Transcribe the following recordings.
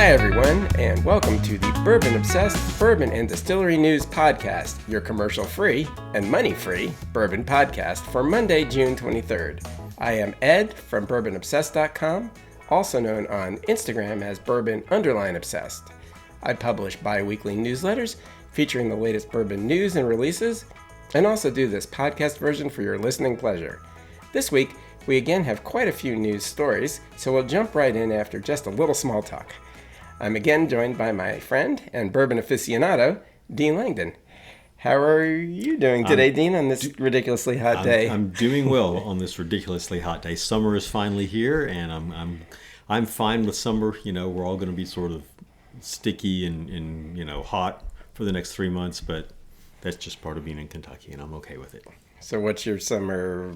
Hi, everyone, and welcome to the Bourbon Obsessed Bourbon and Distillery News Podcast, your commercial-free and money-free bourbon podcast for Monday, June 23rd. I am Ed from BourbonObsessed.com, also known on Instagram as Bourbon_Obsessed. I publish bi-weekly newsletters featuring the latest bourbon news and releases, and also do this podcast version for your listening pleasure. This week, we again have quite a few news stories, so we'll jump right in after just a little small talk. I'm again joined by my friend and bourbon aficionado, Dean Langdon. How are you doing today, Dean, on this ridiculously hot day? I'm doing well on this ridiculously hot day. Summer is finally here, and I'm fine with summer. You know, we're all going to be sort of sticky and hot for the next 3 months, but that's just part of being in Kentucky, and I'm okay with it. So what's your summer?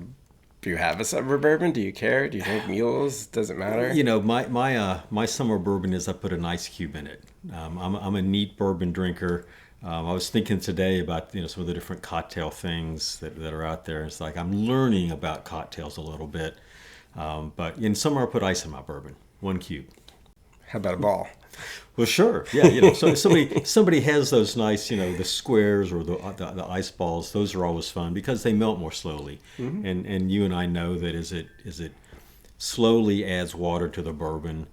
Do you have a summer bourbon? Do you care? Do you drink mules? Does it matter? You know, my summer bourbon is I put an ice cube in it. I'm a neat bourbon drinker. I was thinking today about some of the different cocktail things that are out there. It's like I'm learning about cocktails a little bit. But in summer I put ice in my bourbon, 1 cube. How about a ball? Well, sure. Yeah, so if somebody has those nice, the squares or the ice balls. Those are always fun because they melt more slowly. Mm-hmm. And you and I know that as it slowly adds water to the bourbon,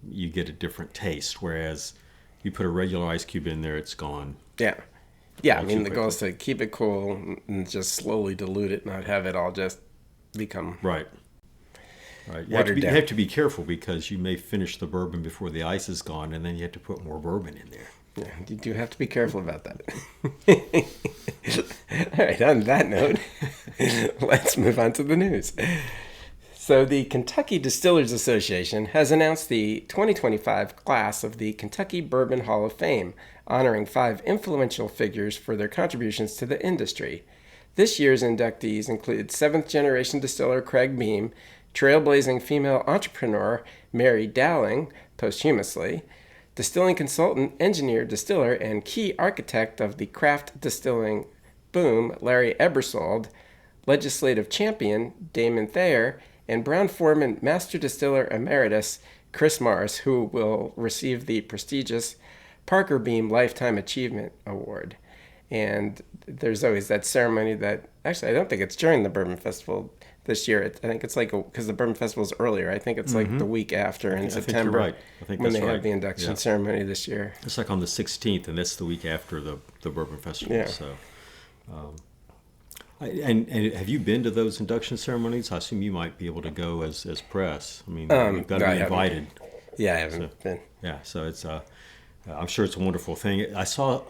you get a different taste. Whereas you put a regular ice cube in there, it's gone. Yeah. I mean, the goal is to keep it cool and just slowly dilute it, not have it all just become right. You have to be careful because you may finish the bourbon before the ice is gone, and then you have to put more bourbon in there. Yeah, you do have to be careful about that. All right, on that note, let's move on to the news. So the Kentucky Distillers Association has announced the 2025 class of the Kentucky Bourbon Hall of Fame, honoring 5 influential figures for their contributions to the industry. This year's inductees include 7th-generation distiller Craig Beam, trailblazing female entrepreneur Mary Dowling, posthumously, distilling consultant, engineer, distiller, and key architect of the craft distilling boom Larry Ebersold, legislative champion Damon Thayer, and Brown-Forman Master Distiller Emeritus Chris Morris, who will receive the prestigious Parker Beam Lifetime Achievement Award. And there's always that ceremony that, actually, I don't think it's during the Bourbon Festival this year. I think it's because the Bourbon Festival is earlier. I think it's like the week after in September. I think you're right. When they have the induction ceremony this year. It's like on the 16th, and that's the week after the Bourbon Festival. Yeah. So, and have you been to those induction ceremonies? I assume you might be able to go as press. I mean, you've got to be invited. Yeah, I haven't been. Yeah, so it's I'm sure it's a wonderful thing. I saw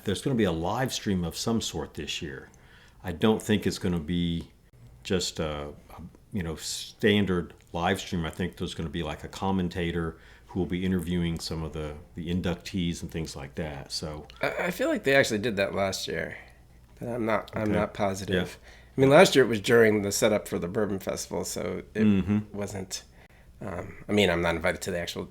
there's going to be a live stream of some sort this year. I don't think it's going to be just a standard live stream. I think there's going to be like a commentator who will be interviewing some of the inductees and things like that. So I feel like they actually did that last year, but I'm not positive. Yeah. I mean, last year it was during the setup for the Bourbon Festival, so it wasn't. I'm not invited to the actual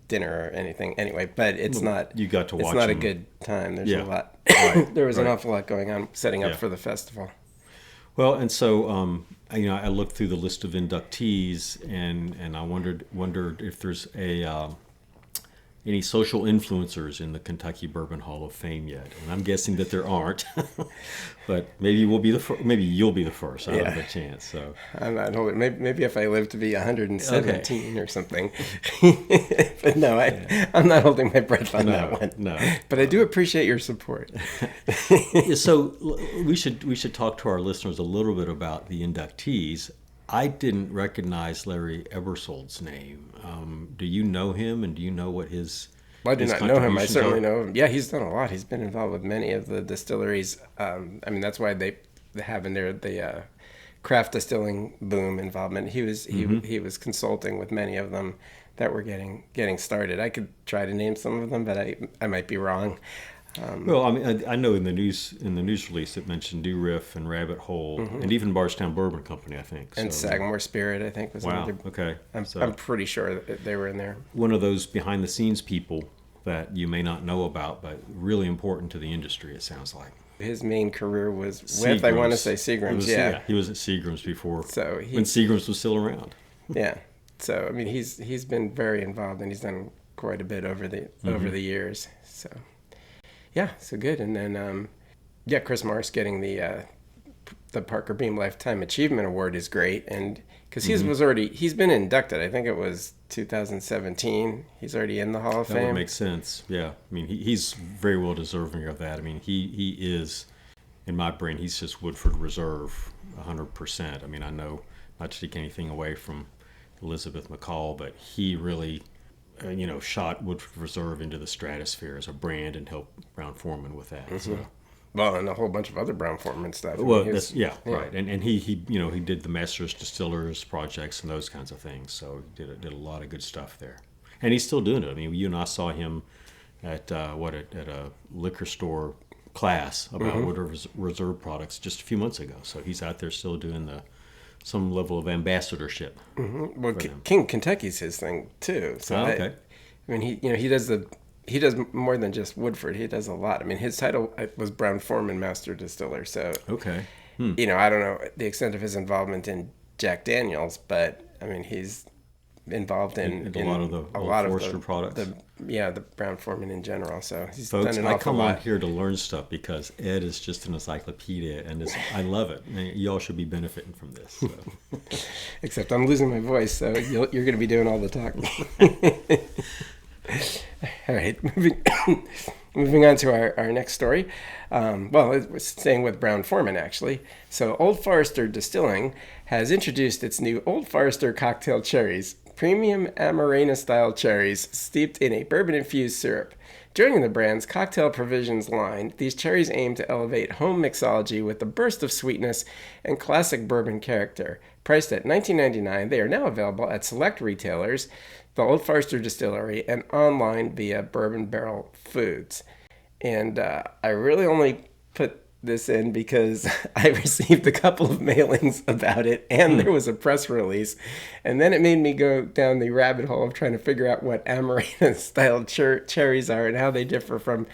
dinner or anything anyway, but it's not. You got to watch. It's not them. A good time. There's a lot. Right. There was an awful lot going on setting up for the festival. Well, and so I looked through the list of inductees, and I wondered if there's any social influencers in the Kentucky Bourbon Hall of Fame yet, and I'm guessing that there aren't. But maybe you'll be the first. I don't have a chance. So I'm not holding. Maybe if I live to be 117 or something. But no, I'm not holding my breath on that one. No. But I do appreciate your support. So we should talk to our listeners a little bit about the inductees. I didn't recognize Larry Ebersold's name. Do you know him, and do you know what his Well, I do not know him. I certainly know him. Yeah, he's done a lot. He's been involved with many of the distilleries. That's why they have in there the craft distilling boom involvement. He was consulting with many of them that were getting started. I could try to name some of them, but I might be wrong. Well, I know in the news release it mentioned New Riff and Rabbit Hole and even Bardstown Bourbon Company, I think. And Sagamore Spirit, I think, was another. Okay. I'm pretty sure that they were in there. One of those behind the scenes people that you may not know about, but really important to the industry, it sounds like. His main career was with, I want to say, Seagram's. He was at Seagram's before, when Seagram's was still around. Yeah. So I mean, he's been very involved, and he's done quite a bit over the years. So yeah, so good. And then Chris Morris getting the Parker Beam Lifetime Achievement Award is great, and because he's been inducted. I think it was 2017. He's already in the Hall of Fame. That would make sense. Yeah, I mean he's very well deserving of that. I mean he is, in my brain, he's just Woodford Reserve 100%. I mean, I know, not to take anything away from Elizabeth McCall, but he really shot Woodford Reserve into the stratosphere as a brand and helped Brown-Forman with that. So. Well, and a whole bunch of other Brown-Forman stuff. Well, right. And he did the Masters Distillers projects and those kinds of things. So he did a lot of good stuff there, and he's still doing it. I mean, you and I saw him at a liquor store class about Woodford Reserve products just a few months ago. So he's out there still doing some level of ambassadorship. Well, King Kentucky's his thing too. So okay. I mean, he does more than just Woodford. He does a lot. I mean, his title was Brown-Forman Master Distiller. So okay. I don't know the extent of his involvement in Jack Daniel's, but I mean, he's involved in a lot of the Forester products. The Brown-Forman in general. So he's Folks, done an awful lot. I come on here to learn stuff because Ed is just an encyclopedia, and I love it. And y'all should be benefiting from this. So. Except I'm losing my voice, so you're going to be doing all the talking. All right, moving on to our next story. We're staying with Brown-Forman, actually. So Old Forester Distilling has introduced its new Old Forester cocktail cherries, premium Amarena-style cherries steeped in a bourbon-infused syrup. Joining the brand's Cocktail Provisions line, these cherries aim to elevate home mixology with a burst of sweetness and classic bourbon character. Priced at $19.99, they are now available at select retailers, the Old Forester Distillery, and online via Bourbon Barrel Foods. And I really only put this in because I received a couple of mailings about it, and there was a press release. And then it made me go down the rabbit hole of trying to figure out what Amarena-style cherries are and how they differ from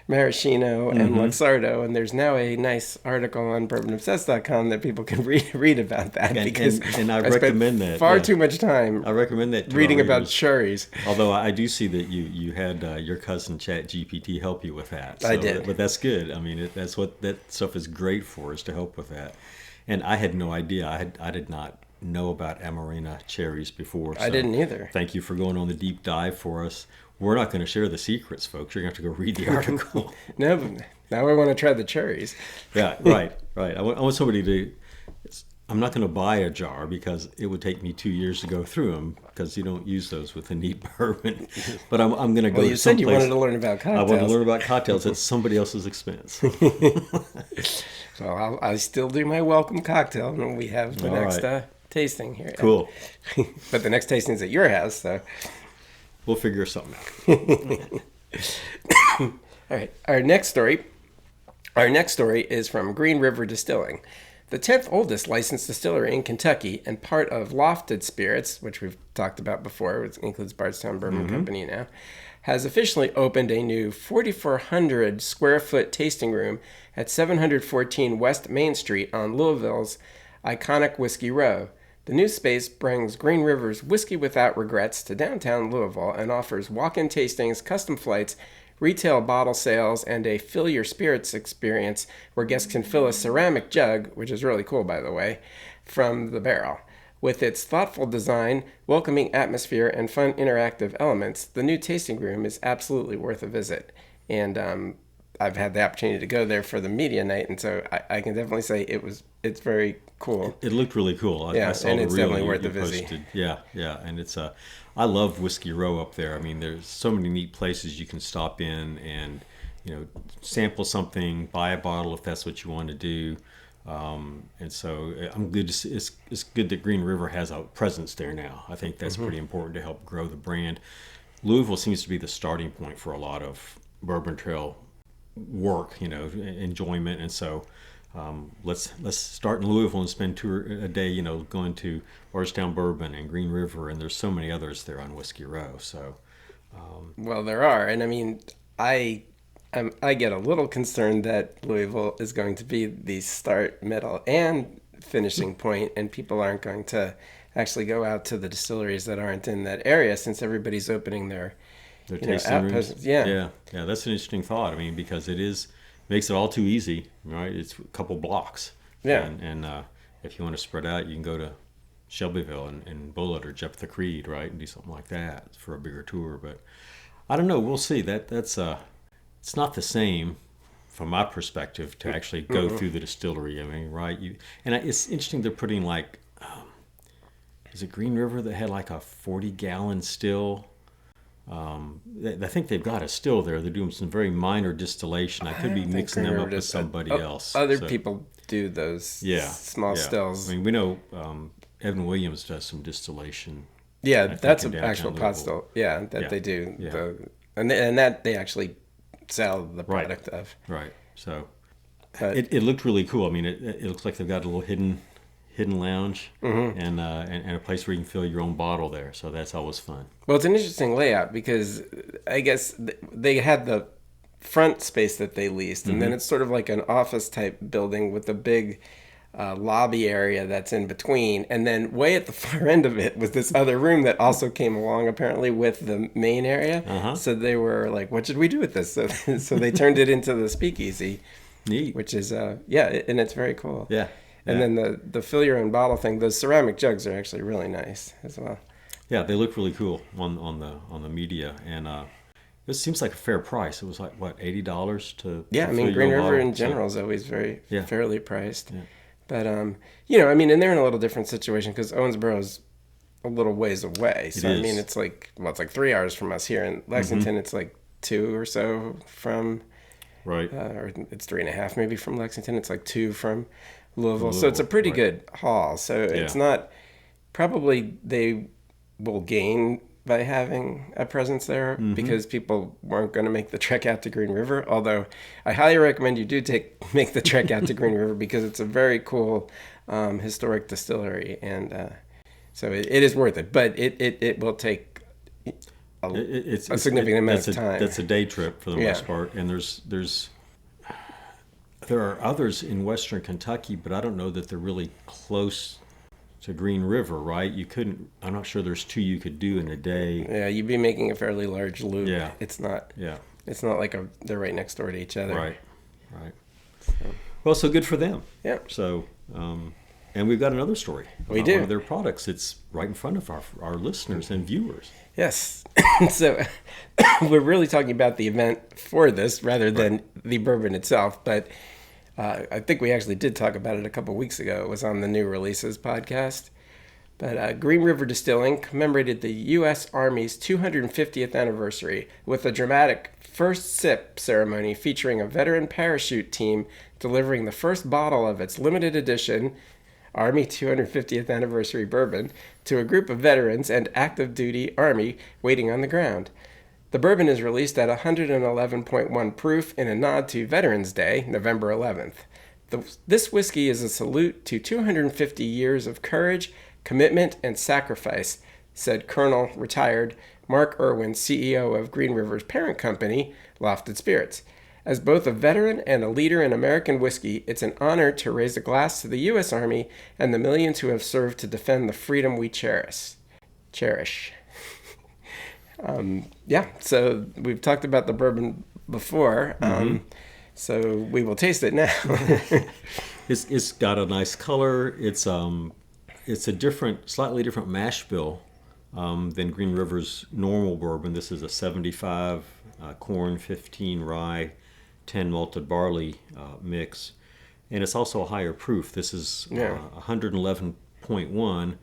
Maraschino and Luxardo, and there's now a nice article on bourbonobsessed.com that people can read about that, because and I recommend that far too much time I recommend that reading about cherries. Although I do see that you had your cousin ChatGPT help you with that. So, I did, but that's good. I mean, that's what that stuff is great for, is to help with that. And I had no idea. I did not know about Amarena cherries before. So I didn't either. Thank you for going on the deep dive for us. We're not going to share the secrets, folks. You're going to have to go read the article. No, but now I want to try the cherries. Yeah, right. I want somebody to... I'm not going to buy a jar because it would take me 2 years to go through them, because you don't use those with a neat bourbon. But I'm going to go. Well, you said you wanted to learn about cocktails. I want to learn about cocktails at somebody else's expense. So I still do my welcome cocktail, and we have the next tasting here. Cool. But the next tasting is at your house, so we'll figure something out. All right. Our next story is from Green River Distilling. The 10th oldest licensed distillery in Kentucky and part of Lofted Spirits, which we've talked about before, which includes Bardstown Bourbon Company now, has officially opened a new 4,400 square foot tasting room at 714 West Main Street on Louisville's iconic Whiskey Row. The new space brings Green River's Whiskey Without Regrets to downtown Louisville and offers walk-in tastings, custom flights, retail bottle sales, and a fill your spirits experience where guests can fill a ceramic jug, which is really cool, by the way, from the barrel. With its thoughtful design, welcoming atmosphere, and fun interactive elements, the new tasting room is absolutely worth a visit. And I've had the opportunity to go there for the media night, and so I can definitely say it's very cool. It looked really cool. I saw and the it's reel definitely worth you the visit. posted. Yeah, and it's I love Whiskey Row up there. I mean, there's so many neat places you can stop in and sample something, buy a bottle if that's what you want to do. And so I'm good to see, it's good that Green River has a presence there now. I think that's pretty important to help grow the brand. Louisville seems to be the starting point for a lot of Bourbon Trail work, enjoyment, and so let's start in Louisville and spend a day, going to Bardstown Bourbon and Green River, and there's so many others there on Whiskey Row. So, well, there are, and I mean, I get a little concerned that Louisville is going to be the start, middle, and finishing point, and people aren't going to actually go out to the distilleries that aren't in that area, since everybody's opening their tasting rooms. outposts. Yeah. Yeah. That's an interesting thought. I mean, because makes it all too easy, right? It's a couple blocks. Yeah. And if you want to spread out, you can go to Shelbyville and Bullitt or Jephthah Creed, right, and do something like that for a bigger tour. But I don't know. We'll see. That's it's not the same from my perspective to actually go through the distillery. I mean, right? It's interesting they're putting like, is it Green River that had like a 40-gallon still? I think they've got a still there. They're doing some very minor distillation. I could be mixing them up with somebody else. Other people do those small stills. I mean, we know Evan Williams does some distillation. Yeah, that's an actual pot still. Yeah, that they do. Yeah. And that they actually sell the product of. Right. So it looked really cool. I mean, it looks like they've got a little hidden lounge and a place where you can fill your own bottle there. So that's always fun. Well, it's an interesting layout because I guess they had the front space that they leased, and then it's sort of like an office type building with a big lobby area that's in between, and then way at the far end of it was this other room that also came along apparently with the main area. So they were like, what should we do with this? So they turned it into the speakeasy. Neat. Which is and it's very cool. Yeah. And then the fill your own bottle thing, those ceramic jugs are actually really nice as well. Yeah, they look really cool on the media, and it seems like a fair price. It was like what, $80 to I mean, Green River in general is always very fairly priced. Yeah. But I mean, and they're in a little different situation because Owensboro is a little ways away. So I mean, it's like 3 hours from us here in Lexington. It's like 2 or so from or it's 3.5 maybe from Lexington. It's like 2 from Louisville. So it's a pretty good haul. So it's not, probably they will gain by having a presence there because people weren't going to make the trek out to Green River. Although I highly recommend you do make the trek out to Green River because it's a very cool historic distillery, and so it is worth it. But it will take a significant amount of time. That's a day trip for the most part, and there are others in Western Kentucky, but I don't know that they're really close to Green River, right? I'm not sure there's 2 you could do in a day. Yeah, you'd be making a fairly large loop. Yeah. It's not like they're right next door to each other. Right. Well, so good for them. Yeah. So, and we've got another story about we do. One of their products. It's right in front of our listeners and viewers. Yes. So we're really talking about the event for this rather than the bourbon itself, but I think we actually did talk about it a couple weeks ago. It was on the New Releases podcast. But Green River Distilling commemorated the U.S. Army's 250th anniversary with a dramatic first sip ceremony featuring a veteran parachute team delivering the first bottle of its limited edition Army 250th anniversary bourbon to a group of veterans and active duty Army waiting on the ground. The bourbon is released at 111.1 proof in a nod to Veterans Day, November 11th. This whiskey is a salute to 250 years of courage, commitment, and sacrifice, said Colonel retired Mark Irwin, CEO of Green River's parent company, Lofted Spirits. As both a veteran and a leader in American whiskey, it's an honor to raise a glass to the U.S. Army and the millions who have served to defend the freedom we cherish. So we've talked about the bourbon before, so we will taste it now. It's got a nice color. It's a slightly different mash bill than Green River's normal bourbon. This is a 75 corn, 15 rye, 10 malted barley mix, and it's also a higher proof. This is 111.1.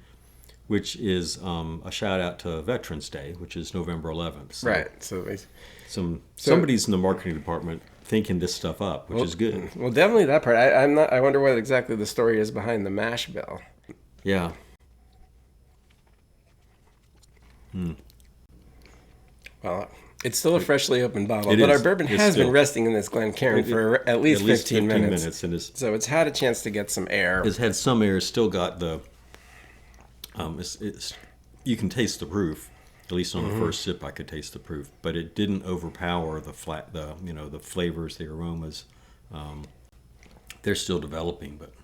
which is a shout out to Veterans Day, which is November 11th. So right. So somebody's in the marketing department thinking this stuff up, which is good. Well, definitely that part. I wonder what exactly the story is behind the mash bill. Yeah. Well, it's still a freshly opened bottle, but our bourbon has been resting in this Glencairn for at least 15 minutes. So it's had a chance to get some air. It's had some air. It's still got the. You can taste the proof. At least on the first sip, I could taste the proof, but it didn't overpower the flavors, the aromas. They're still developing, but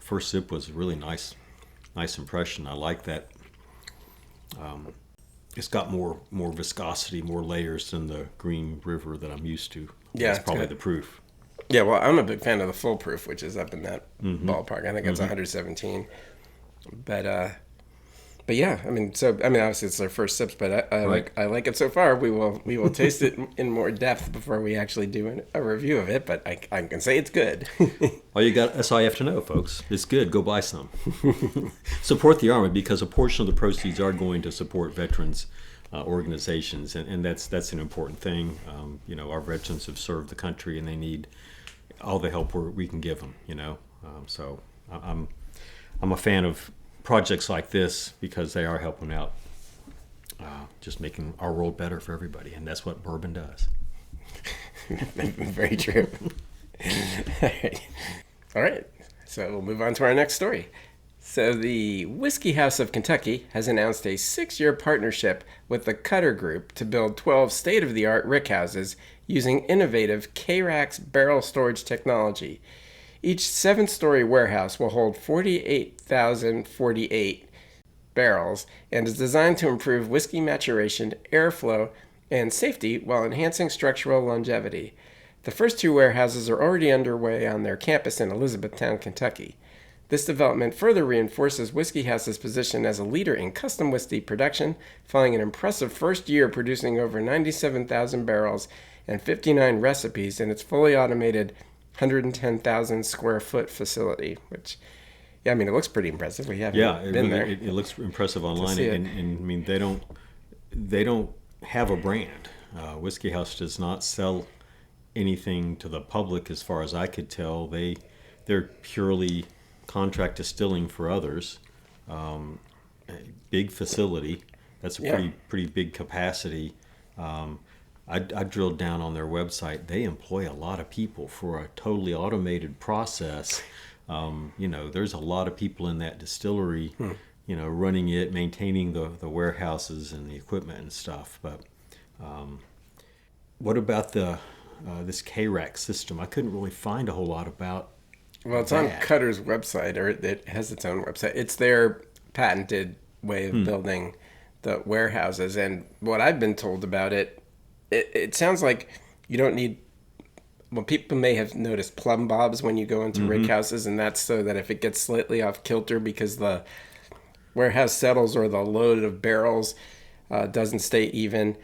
first sip was really nice nice impression. I like that. It's got more viscosity, more layers than the Green River that I'm used to. Yeah, that's probably the proof. Yeah, well, I'm a big fan of the full proof, which is up in that ballpark. I think it's 117. But yeah, I mean, obviously it's our first sips, but I like it so far. We will taste it in more depth before we actually do a review of it. But I can say it's good. That's all you have to know, folks. It's good. Go buy some. Support the Army, because a portion of the proceeds are going to support veterans organizations, and that's an important thing. Our veterans have served the country, and they need all the help we can give them. So I'm a fan of projects like this because they are helping out, just making our world better for everybody, and that's what bourbon does. Very true. All right, so we'll move on to our next story. So the Whiskey House of Kentucky has announced a 6-year partnership with the Koetter Group to build 12 state-of-the-art rickhouses using innovative K-Rax barrel storage technology. Each 7-story warehouse will hold 48,048 barrels and is designed to improve whiskey maturation, airflow, and safety while enhancing structural longevity. The first 2 warehouses are already underway on their campus in Elizabethtown, Kentucky. This development further reinforces Whiskey House's position as a leader in custom whiskey production, following an impressive first year producing over 97,000 barrels and 59 recipes in its fully automated 110,000 square foot facility, which, yeah, I mean, it looks pretty impressive. We haven't been there. It looks impressive online, and I mean, they don't have a brand. Whiskey House does not sell anything to the public, as far as I could tell. They're purely contract distilling for others. A big facility. That's a pretty big capacity. I drilled down on their website. They employ a lot of people for a totally automated process. There's a lot of people in that distillery, running it, maintaining the warehouses and the equipment and stuff. But what about this K-Rax system? I couldn't really find a whole lot about. Well, it's on Koetter's website, or it has its own website. It's their patented way of building the warehouses. And what I've been told about it sounds like you don't need. Well, people may have noticed plumb bobs when you go into rickhouses, and that's so that if it gets slightly off kilter because the warehouse settles or the load of barrels doesn't stay even,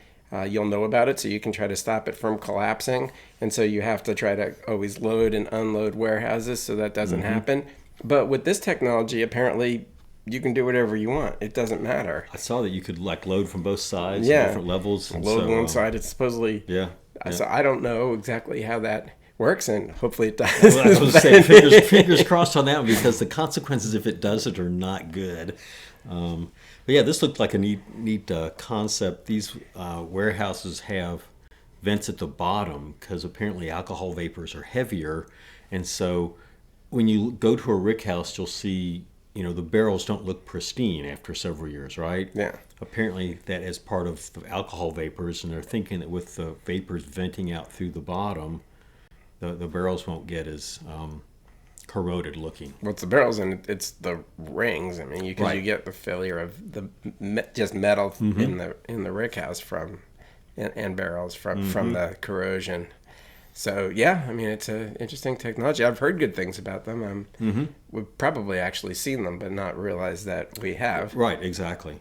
you'll know about it, so you can try to stop it from collapsing. And so you have to try to always load and unload warehouses so that doesn't happen. But with this technology, apparently you can do whatever you want. It doesn't matter. I saw that you could load from both sides, different levels. Load one side, it's supposedly. Yeah. So I don't know exactly how that works, and hopefully it does. Well, I was going to say, fingers crossed on that one, because the consequences if it doesn't are not good. But yeah, this looked like a neat concept. These warehouses have vents at the bottom because apparently alcohol vapors are heavier, and so when you go to a rickhouse, you'll see the barrels don't look pristine after several years, right? Yeah. Apparently that is part of the alcohol vapors, and they're thinking that with the vapors venting out through the bottom, the barrels won't get as corroded looking. Well, it's the barrels and it's the rings. I mean, you get the failure of the just metal in the rickhouse and barrels from the corrosion. So yeah, I mean, it's an interesting technology. I've heard good things about them. We've probably actually seen them, but not realized that we have. Right, exactly.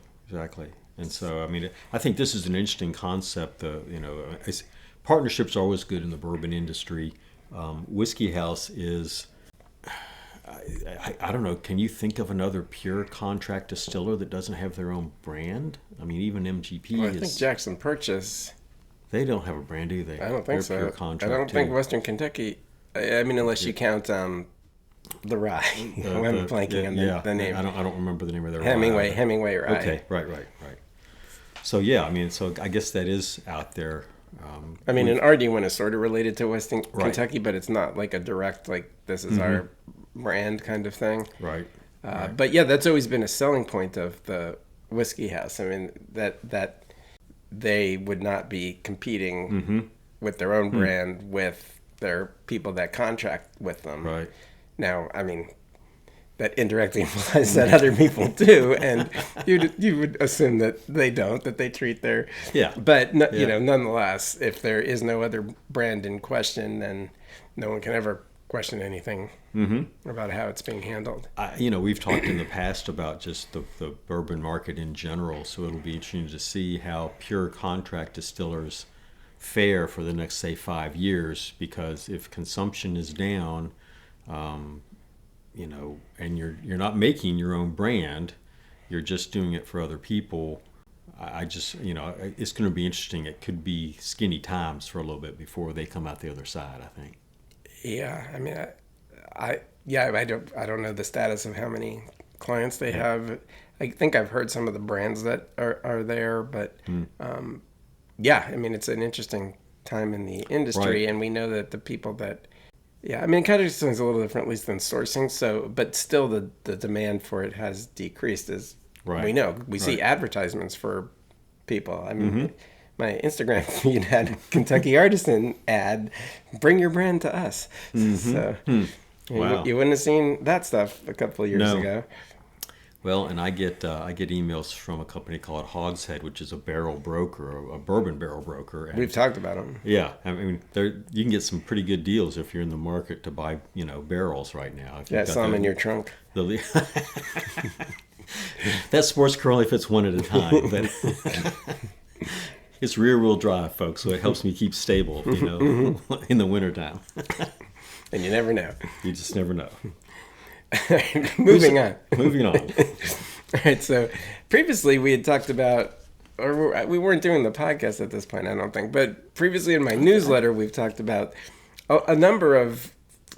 And so, I mean, I think this is an interesting concept. Partnerships are always good in the bourbon industry. Whiskey House is, I don't know, can you think of another pure contract distiller that doesn't have their own brand? I mean, even MGP I think Jackson Purchase. They don't have a brand, do they? I don't think so. Pure contract, I don't think Western Kentucky. I mean, unless you count the rye. I'm blanking on the name. I don't remember the name of their rye. Hemingway rye. Okay, right. So yeah, I mean, so I guess that is out there. I mean, an RD1 is sort of related to Western Kentucky, but it's not like a direct, like, this is our brand kind of thing. Right. But yeah, that's always been a selling point of the Whiskey House. I mean, that they would not be competing with their own brand with their people that contract with them. Right. Now, I mean, that indirectly implies that other people do, and you would assume that they don't, that they treat their But you know, nonetheless, if there is no other brand in question, then no one can ever question anything about how it's being handled. You know, we've talked in the past about just the bourbon market in general, so it'll be interesting to see how pure contract distillers fare for the next, say, 5 years, because if consumption is down, you know, and you're not making your own brand, you're just doing it for other people. I just, you know, it's going to be interesting. It could be skinny times for a little bit before they come out the other side, I think. Yeah, I mean, I don't know the status of how many clients they have. I think I've heard some of the brands that are there, but yeah, I mean, it's an interesting time in the industry, and we know that the people that, I mean, caddy distilling is a little different, at least than sourcing. So, but still, the demand for it has decreased, as we know. We see advertisements for people. I mean, my Instagram feed had Kentucky Artisan ad, "Bring your brand to us." So, Wow. you wouldn't have seen that stuff a couple of years ago. Well, and I get emails from a company called Hogshead, which is a barrel broker, a bourbon barrel broker. And we've talked about them. Yeah, I mean, you can get some pretty good deals if you're in the market to buy, you know, barrels right now. Yeah, some in your trunk. That sports car only fits one at a time, but it's rear-wheel drive, folks, so it helps me keep stable, you know, in the wintertime. And you never know. You just never know. Moving on. All right, so previously we had talked about, or we weren't doing the podcast at this point, I don't think, but previously in my newsletter we've talked about a number of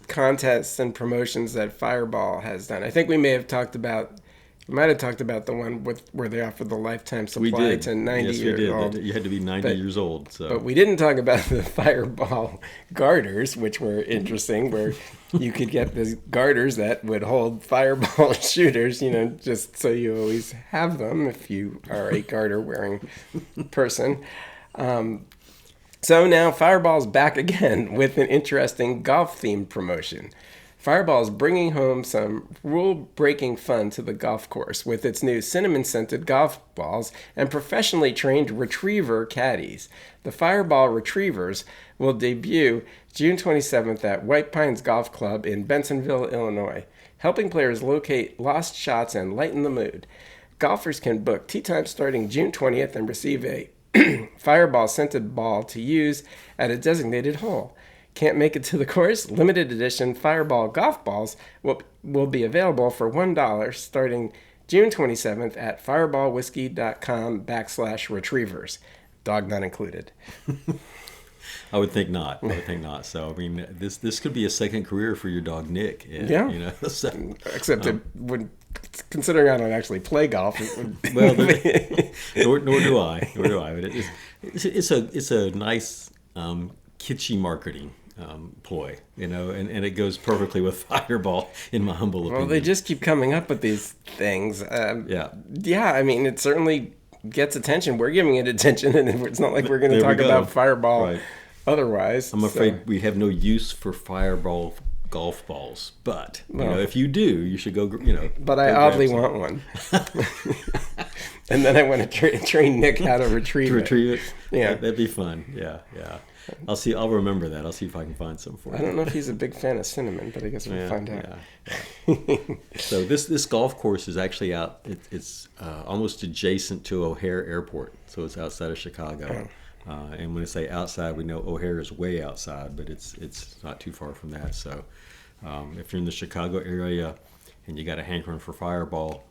contests and promotions that Fireball has done. I think we might have talked about the one where they offered the lifetime supply to 90 years old. You had to be 90 years old. So. But we didn't talk about the Fireball garters, which were interesting, where you could get the garters that would hold Fireball shooters, you know, just so you always have them if you are a garter-wearing person. So now Fireball's back again with an interesting golf-themed promotion. Fireball is bringing home some rule-breaking fun to the golf course with its new cinnamon-scented golf balls and professionally trained retriever caddies. The Fireball Retrievers will debut June 27th at White Pines Golf Club in Bensonville, Illinois, helping players locate lost shots and lighten the mood. Golfers can book tee time starting June 20th and receive a Fireball-scented ball to use at a designated hole. Can't make it to the course? Limited edition Fireball golf balls will be available for $1 starting June 27th at fireballwhiskey.com/retrievers. Dog not included. I would think not. So, I mean, this could be a second career for your dog, Nick. Yeah. You know, so, except it would, considering I don't actually play golf. It would well, nor do I. But it's a nice kitschy marketing ploy, you know, and it goes perfectly with Fireball, in my humble opinion. Well, they just keep coming up with these things. Yeah, I mean, it certainly gets attention. We're giving it attention, and it's not like we're going to talk about Fireball otherwise. I'm afraid we have no use for Fireball golf balls, but you know, if you do, you should go, you know. But I oddly want one. And then I want to train Nick how to retrieve it. Yeah. That'd be fun. Yeah. I'll remember that. I'll see if I can find some for you. I don't know if he's a big fan of cinnamon, but I guess we'll find out. Yeah. So this golf course is actually out. It's almost adjacent to O'Hare Airport, so it's outside of Chicago. And when I say outside, we know O'Hare is way outside, but it's not too far from that. So if you're in the Chicago area and you got a hankering for Fireball,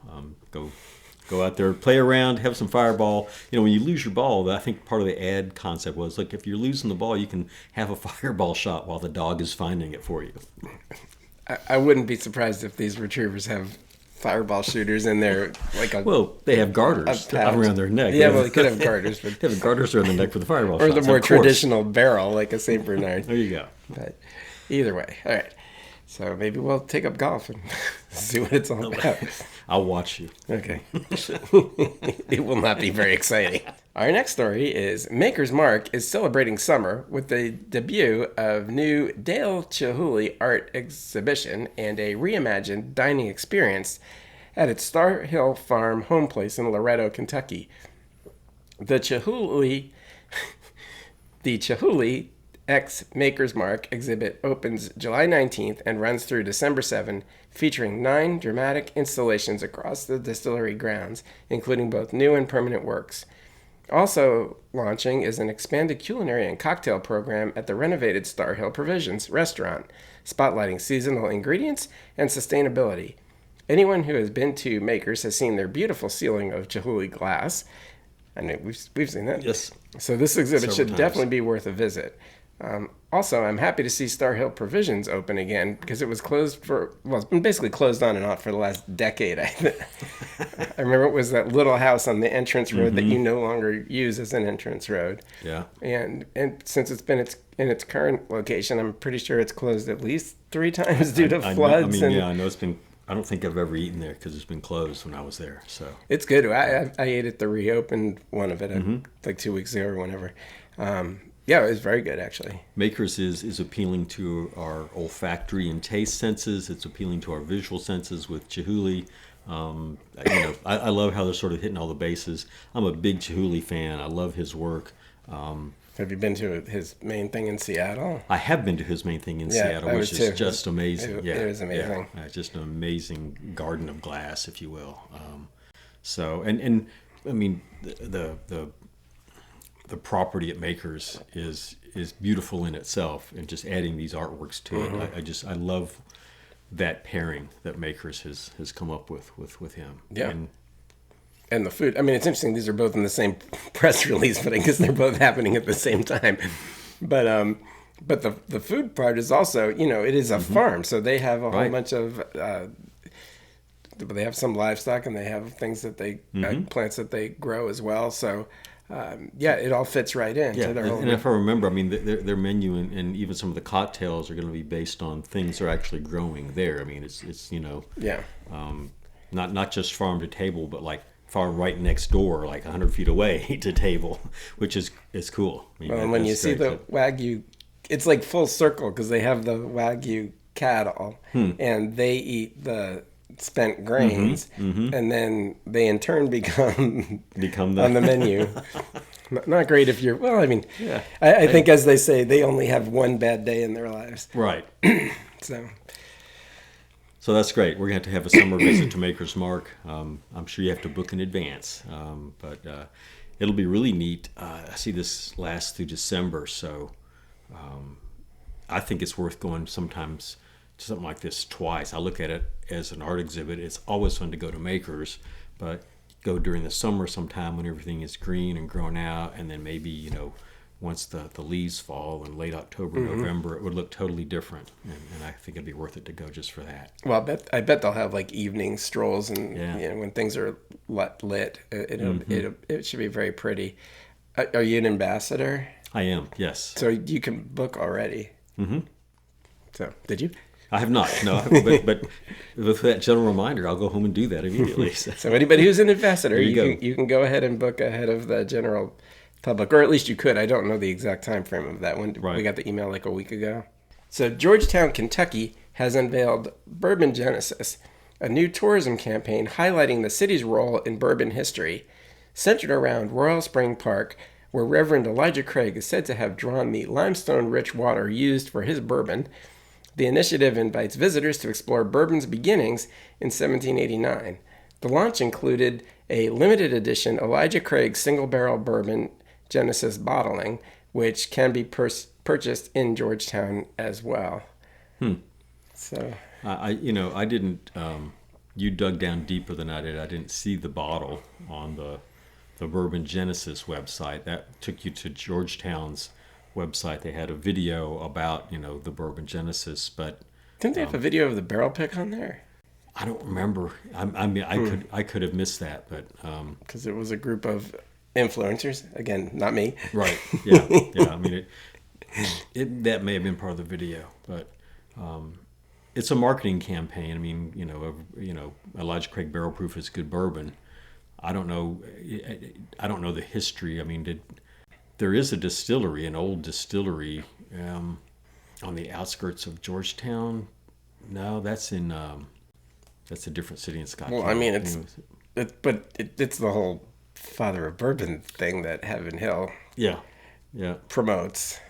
go out there, play around, have some Fireball. You know, when you lose your ball, I think part of the ad concept was, like, if you're losing the ball, you can have a Fireball shot while the dog is finding it for you. I wouldn't be surprised if these retrievers have Fireball shooters in there. Well, they have garters around their neck. Yeah, well, they could have garters. But they have garters around their neck for the Fireball shots. Or the more traditional barrel, like a St. Bernard. There you go. But either way. All right. So maybe we'll take up golf and see what it's all about. I'll watch you. Okay. It will not be very exciting. Our next story is Maker's Mark is celebrating summer with the debut of new Dale Chihuly art exhibition and a reimagined dining experience at its Star Hill Farm home place in Loretto, Kentucky. The Chihuly X Maker's Mark exhibit opens July 19th and runs through December 7, featuring 9 dramatic installations across the distillery grounds, including both new and permanent works. Also launching is an expanded culinary and cocktail program at the renovated Star Hill Provisions restaurant, spotlighting seasonal ingredients and sustainability. Anyone who has been to Maker's has seen their beautiful ceiling of Chihuly glass. I know we've seen that. Yes. So this exhibit Several should times. definitely be worth a visit. Also, I'm happy to see Star Hill Provisions open again because it was closed it's been basically closed on and off for the last decade. I remember it was that little house on the entrance road that you no longer use as an entrance road. Yeah. And since it's been in its current location, I'm pretty sure it's closed at least 3 times due to floods. I know it's been. I don't think I've ever eaten there because it's been closed when I was there. So it's good. I ate at the reopened one of it like 2 weeks ago or whenever. Yeah, it was very good, actually. Maker's is appealing to our olfactory and taste senses. It's appealing to our visual senses with Chihuly. I love how they're sort of hitting all the bases. I'm a big Chihuly fan. I love his work. Have you been to his main thing in Seattle? I have been to his main thing in Seattle, which is just amazing. It was amazing. Yeah. Just an amazing garden of glass, if you will. And I mean the property at Maker's is beautiful in itself, and just adding these artworks to it, I love that pairing that Maker's has come up with him. Yeah. And the food. I mean, it's interesting. These are both in the same press release, but I guess they're both happening at the same time. But the food part is also, it is a farm, so they have a whole bunch of. They have some livestock, and they have things that they plants that they grow as well. So. It all fits right in. Yeah, and if I remember, I mean, their menu and even some of the cocktails are going to be based on things they're actually growing there. I mean, it's not just farm to table, but like farm right next door, like 100 feet away to table, which is cool. I mean, when you see the Wagyu, it's like full circle because they have the Wagyu cattle and they eat the spent grains, and then they in turn become on the menu. Not great if you're. Well, I mean, I think as they say, they only have one bad day in their lives. Right. So that's great. We're going to have a summer visit to Maker's Mark. I'm sure you have to book in advance, but it'll be really neat. I see this last through December, so I think it's worth going sometimes to something like this twice. I look at it as an art exhibit. It's always fun to go to Maker's, but go during the summer sometime when everything is green and grown out, and then maybe once the leaves fall in late October, November, it would look totally different, and I think it'd be worth it to go just for that. Well, I bet they'll have like evening strolls, and when things are lit, it should be very pretty. Are you an ambassador? I am, yes. So you can book already. So did you? I have not, no. But with that general reminder, I'll go home and do that immediately. So anybody who's an ambassador, you can go ahead and book ahead of the general public, or at least you could. I don't know the exact time frame of that one. Right. We got the email like a week ago. So Georgetown, Kentucky has unveiled Bourbon Genesis, a new tourism campaign highlighting the city's role in bourbon history. Centered around Royal Spring Park, where Reverend Elijah Craig is said to have drawn the limestone-rich water used for his bourbon. The initiative invites visitors to explore bourbon's beginnings in 1789. The launch included a limited edition Elijah Craig single barrel Bourbon Genesis bottling, which can be purchased in Georgetown as well. So I didn't. You dug down deeper than I did. I didn't see the bottle on the Bourbon Genesis website. That took you to Georgetown's website. They had a video about the Bourbon Genesis, but didn't they have a video of the barrel pick on there? I don't remember. I could have missed that, but because it was a group of influencers. Again, not me. Right. Yeah. I mean, it that may have been part of the video, but it's a marketing campaign. I mean, Elijah Craig Barrel Proof is good bourbon. I don't know the history. I mean, there is a distillery, an old distillery, on the outskirts of Georgetown. No, that's a different city in Scotland. Well, I mean, it's the whole father of bourbon thing that Heaven Hill yeah promotes.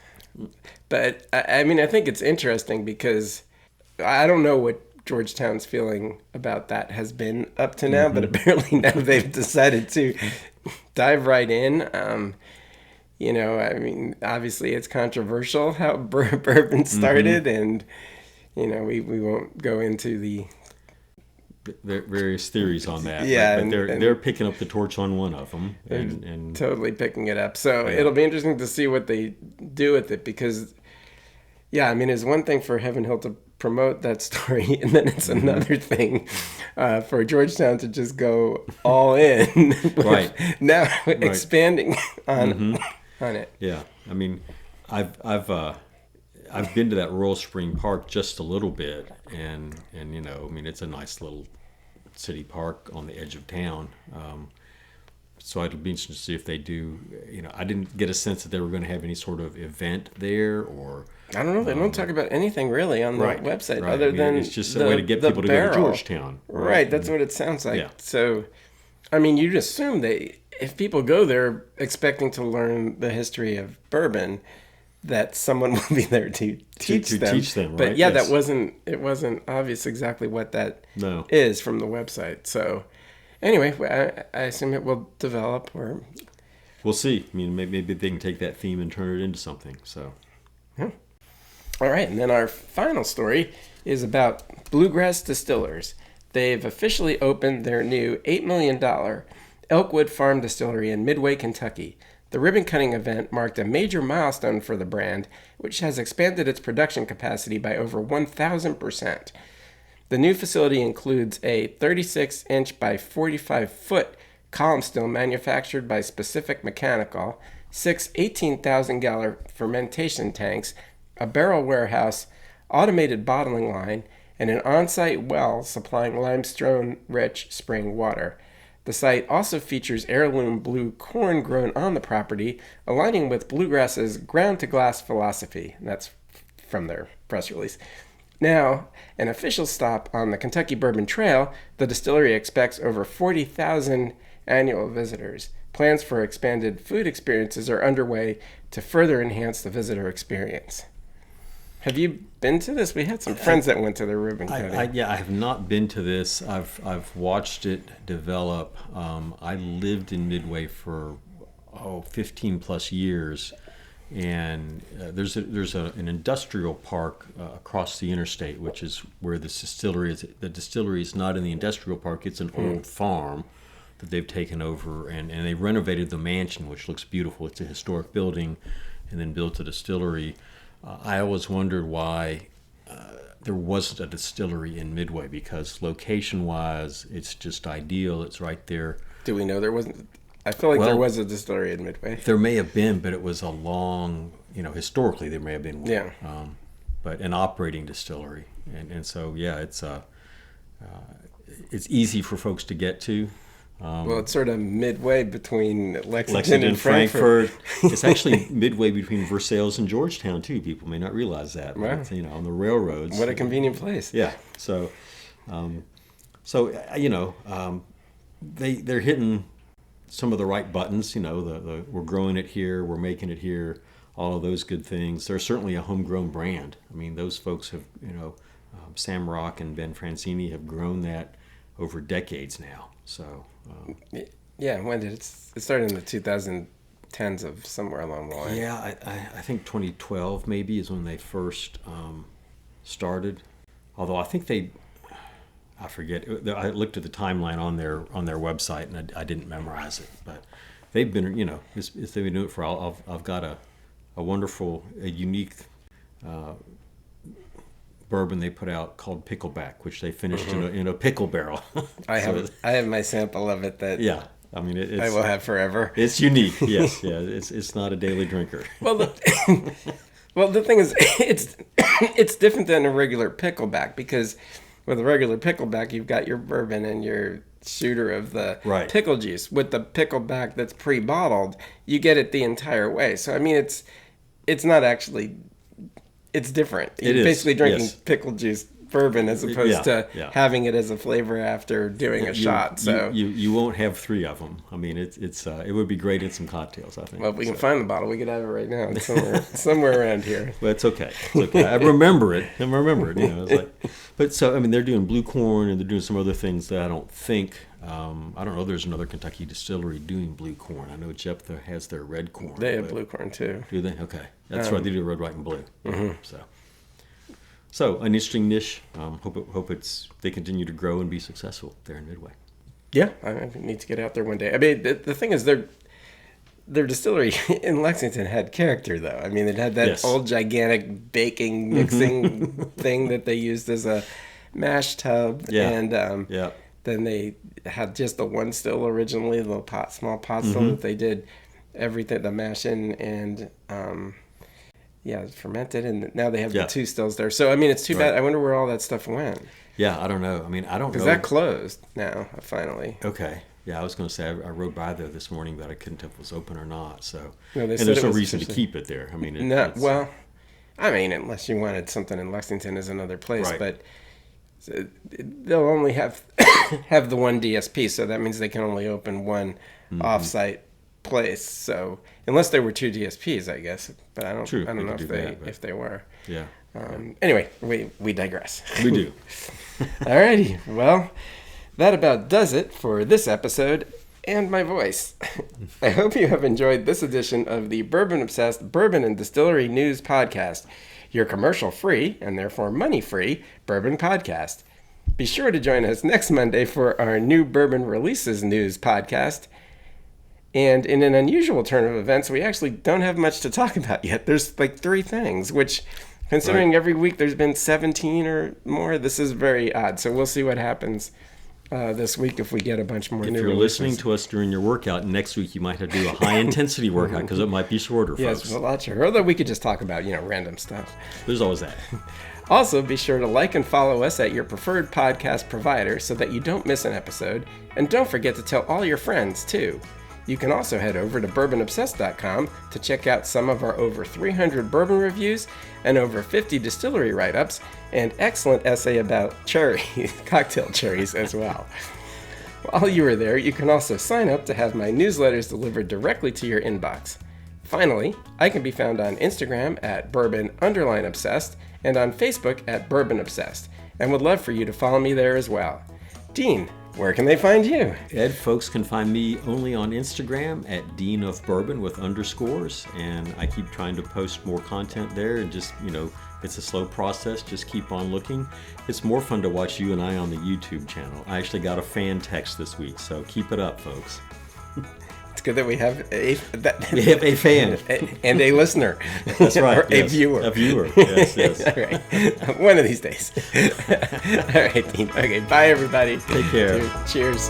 But I mean, I think it's interesting because I don't know what Georgetown's feeling about that has been up to now, but apparently now they've decided to dive right in. I mean, obviously it's controversial how bourbon started, and we won't go into the various theories on that. Yeah, but they're picking up the torch on one of them, and totally picking it up. So it'll be interesting to see what they do with it, because I mean, it's one thing for Heaven Hill to promote that story, and then it's another thing for Georgetown to just go all in. Right. Now expanding on it. Yeah, I mean, I've been to that Royal Spring Park just a little bit, and I mean, it's a nice little city park on the edge of town. So it'll be interesting to see if they do. I didn't get a sense that they were going to have any sort of event there, or I don't know. They don't talk about anything really on the website other than it's just a way to get people to go to Georgetown. Right. That's what it sounds like. Yeah. So, I mean, you'd assume if people go there expecting to learn the history of bourbon, that someone will be there to teach them. But yes. it wasn't obvious exactly what that No. is from the website. So anyway, I assume it will develop, or we'll see. I mean, maybe they can take that theme and turn it into something. So. Yeah. All right, and then our final story is about Bluegrass Distillers. They've officially opened their new $8 million Elkwood Farm distillery in Midway, Kentucky. The ribbon-cutting event marked a major milestone for the brand, which has expanded its production capacity by over 1,000%. The new facility includes a 36-inch by 45-foot column still manufactured by Specific Mechanical, 6 18,000-gallon fermentation tanks, a barrel warehouse, automated bottling line, and an on-site well supplying limestone-rich spring water. The site also features heirloom blue corn grown on the property, aligning with Bluegrass's ground-to-glass philosophy. And that's from their press release. Now, an official stop on the Kentucky Bourbon Trail, the distillery expects over 40,000 annual visitors. Plans for expanded food experiences are underway to further enhance the visitor experience. Have you been to this? We had some friends that went to the ribbon cutting. I have not been to this. I've watched it develop. I lived in Midway for 15 plus years, and there's an industrial park across the interstate, which is where the distillery is. The distillery is not in the industrial park; it's an old farm that they've taken over, and they renovated the mansion, which looks beautiful. It's a historic building, and then built a distillery. I always wondered why there wasn't a distillery in Midway, because location-wise, it's just ideal. It's right there. Do we know there wasn't? I feel like there was a distillery in Midway. There may have been, but it was a long, historically there may have been one. Yeah. But an operating distillery. And so, it's easy for folks to get to. Well, it's sort of midway between Lexington and Frankfurt. It's actually midway between Versailles and Georgetown, too. People may not realize that. Wow. But, on the railroads. What a convenient place. Yeah. So, they're hitting some of the right buttons. We're growing it here, we're making it here, all of those good things. They're certainly a homegrown brand. I mean, those folks have, Sam Rock and Ben Francini have grown that over decades now. So. When did it started in the 2010s of somewhere along the line? Yeah, I think 2012 maybe is when they first started. Although I think I forget. I looked at the timeline on their website and I didn't memorize it. But they've been, they've been doing it for. I've got a wonderful, unique bourbon they put out called Pickleback, which they finished in a pickle barrel. I have my sample of it that I mean I will have forever. It's unique. Yes, yeah. It's not a daily drinker. Well, Well, the thing is, it's different than a regular pickleback, because with a regular pickleback, you've got your bourbon and your shooter of the Right. pickle juice. With the pickleback that's pre-bottled, you get it the entire way. So I mean, it's not actually, it's different. It You're is, basically drinking yes. pickle juice bourbon as opposed to yeah. having it as a flavor after doing a shot. So you won't have 3 of them. I mean, it would be great in some cocktails, I think. well, if we can find the bottle, we could have it right now. It's somewhere around here. But it's okay. It's okay. I remember it. You know, it's like, but so I mean, they're doing blue corn and they're doing some other things that I don't think. I don't know. There's another Kentucky distillery doing blue corn. I know Jephthah has their red corn. They have blue corn too. Do they? Okay, that's right. They do red, white, and blue. So an interesting niche. Hope they continue to grow and be successful there in Midway. Yeah, I need to get out there one day. I mean, the thing is, their distillery in Lexington had character, though. I mean, it had that Yes. old gigantic baking mixing thing that they used as a mash tub, and then they had just the one still originally, the small pot still that they did everything, the mash in, and fermented, and now they have the 2 stills there. So I mean, it's too bad. I wonder where all that stuff went. Yeah, I don't know. I mean, I don't know. Because that closed now, finally. Okay. Yeah, I was going to say I rode by there this morning, but I couldn't tell if it was open or not. So, No, and there's no reason to keep it there. I mean, I mean, unless you wanted something in Lexington as another place, Right. but they'll only have have the one DSP, so that means they can only open one off-site place. So unless there were 2 DSPs, I guess, but I don't know if they were. Yeah. Anyway, we digress. We do. Alrighty, well, that about does it for this episode and my voice. I hope you have enjoyed this edition of the Bourbon Obsessed Bourbon and Distillery News Podcast, your commercial-free and therefore money-free bourbon podcast. Be sure to join us next Monday for our new Bourbon Releases News Podcast. And in an unusual turn of events, we actually don't have much to talk about yet. There's like 3 things, which, considering every week there's been 17 or more, this is very odd. So we'll see what happens this week if we get a bunch more new If you're listening to us during your workout, next week you might have to do a high-intensity workout because it might be shorter, folks. Yes, a lot shorter. Although we could just talk about, random stuff. There's always that. Also, be sure to like and follow us at your preferred podcast provider so that you don't miss an episode. And don't forget to tell all your friends, too. You can also head over to bourbonobsessed.com to check out some of our over 300 bourbon reviews and over 50 distillery write-ups, and excellent essay about cocktail cherries as well. While you are there, you can also sign up to have my newsletters delivered directly to your inbox. Finally, I can be found on Instagram at bourbon_obsessed and on Facebook at Bourbon Obsessed, and would love for you to follow me there as well. Dean, where can they find you? Ed, folks can find me only on Instagram at Dean of Bourbon with underscores, and I keep trying to post more content there, and just, it's a slow process. Just keep on looking. It's more fun to watch you and I on the YouTube channel. I actually got a fan text this week, so keep it up, folks. It's good that we have We have a fan. and a listener. That's right. Or a viewer. A viewer, yes. All right. One of these days. All right, Dean. Okay, bye, everybody. Take care. Cheers.